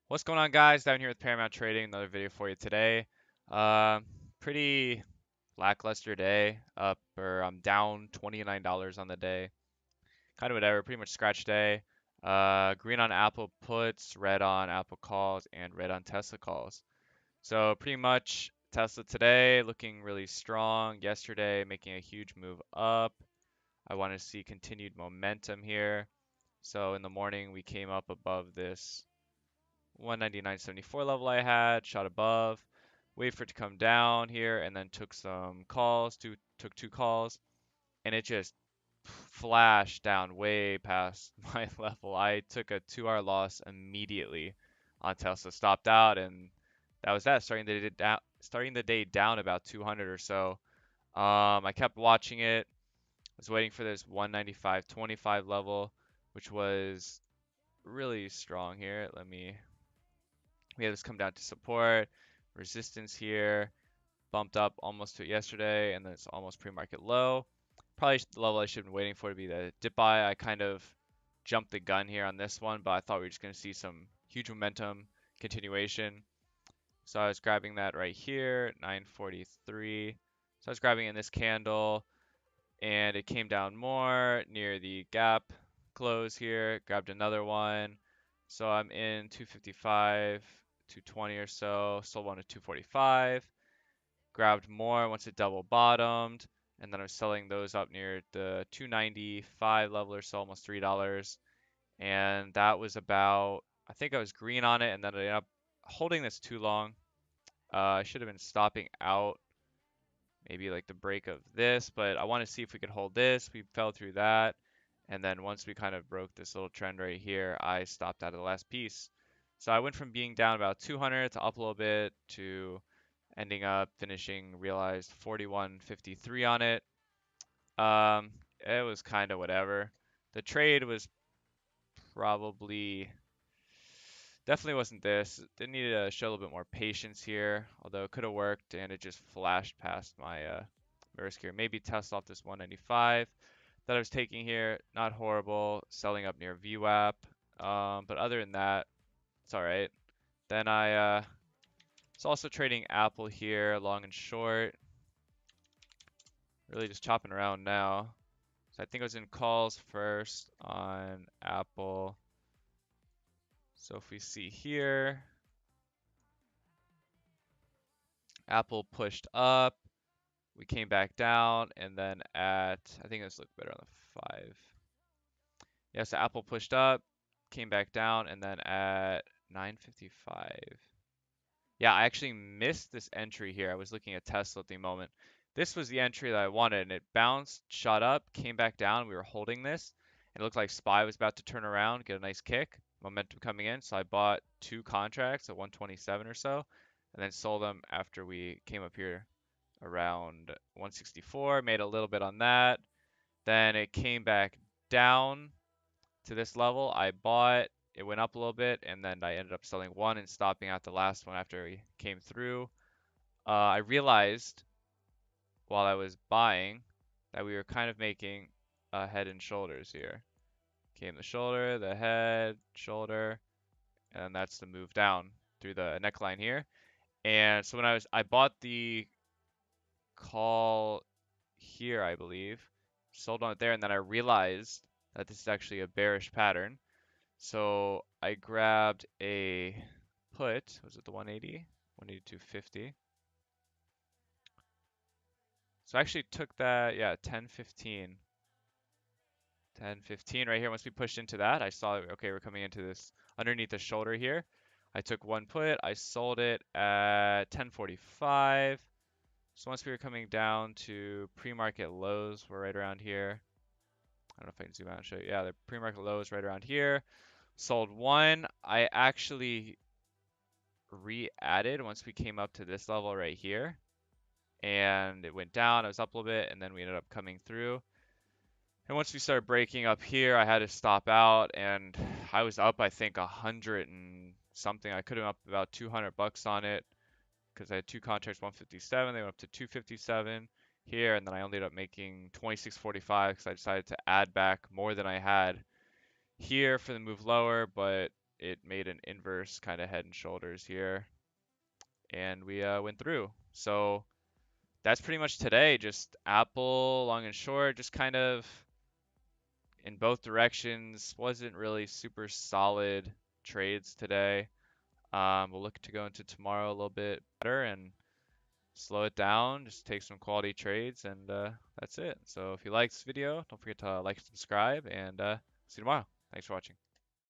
What's going on, guys? Down here with Paramount Trading, another video for you today. Uh, Pretty lackluster day. I'm down $29 on the day. Kind of whatever, pretty much scratch day. Green on Apple puts, red on Apple calls, and red on Tesla calls. So pretty much Tesla today looking really strong. Yesterday making a huge move up. I want to see continued momentum here. So in the morning we came up above this 199.74 level I had, shot above, wait for it to come down here, and then took some calls, took two calls, and it just flashed down way past my level. I took a 2 hour loss immediately on Tesla, stopped out, and that was that. Starting the day down about 200 or so. I kept watching it. Was waiting for this 195.25 level, which was really strong here. We had this come down to support, resistance here, bumped up almost to it yesterday, and then it's almost pre-market low. Probably the level I should have been waiting for to be the dip buy. I kind of jumped the gun here on this one, but I thought we were just going to see some huge momentum continuation. So I was grabbing that right here, 943. So I was grabbing in this candle, and it came down more near the gap close here. Grabbed another one. So I'm in 255, 220 or so. Sold one at 245. Grabbed more once it double bottomed. And then I was selling those up near the 295 level or so, almost $3. And that was about, I think I was green on it, and then I ended up holding this too long. I should have been stopping out maybe like the break of this, but I want to see if we could hold this. We fell through that. And then once we kind of broke this little trend right here, I stopped out of the last piece. So I went from being down about 200 to up a little bit to ending up finishing realized 41.53 on it. It was kind of whatever. The trade was probably definitely wasn't this. It needed to show a little bit more patience here, although it could have worked, and it just flashed past my risk here. Maybe test off this 195 that I was taking here. Not horrible. Selling up near VWAP. But other than that, it's all right. Then I was also trading Apple here, long and short. Really just chopping around now. So I think I was in calls first on Apple. So if we see here, Apple pushed up, we came back down, and then at, I think this looked better on the 5. Yeah, so Apple pushed up, came back down, and then at 9:55. Yeah, I actually missed this entry here. I was looking at Tesla at the moment. This was the entry that I wanted, and it bounced, shot up, came back down. We were holding this. It looked like SPY was about to turn around, get a nice kick, momentum coming in. So I bought 2 contracts at 127 or so, and then sold them after we came up here around 164. Made a little bit on that. Then it came back down to this level. I bought, it went up a little bit, and then I ended up selling one and stopping out the last one after we came through. I realized while I was buying that we were kind of making a head and shoulders here. Came the shoulder, the head, shoulder, and that's the move down through the neckline here. And so when I bought the call here, I believe, sold on it there, and then I realized that this is actually a bearish pattern. So I grabbed a put, was it the 180? 182.50. So I actually took that, yeah, 10.15. 10.15 right here. Once we pushed into that, I saw, okay, we're coming into this underneath the shoulder here. I took one put, I sold it at 10.45. So once we were coming down to pre-market lows, we're right around here. I don't know if I can zoom out and show you. Yeah, the pre-market lows right around here. Sold one. I actually re-added once we came up to this level right here. And it went down, it was up a little bit, and then we ended up coming through. And once we started breaking up here, I had to stop out, and I was up, I think, 100 and something. I could have been up about $200 on it because I had 2 contracts, 157. They went up to 257 here, and then I ended up making 26.45 because I decided to add back more than I had here for the move lower, but it made an inverse kind of head and shoulders here, and we went through. So that's pretty much today. Just Apple, long and short, just kind of in both directions. Wasn't really super solid trades today. We'll look to go into tomorrow a little bit better and slow it down, just take some quality trades, and that's it. So if you like this video, don't forget to like and subscribe, and see you tomorrow. Thanks for watching.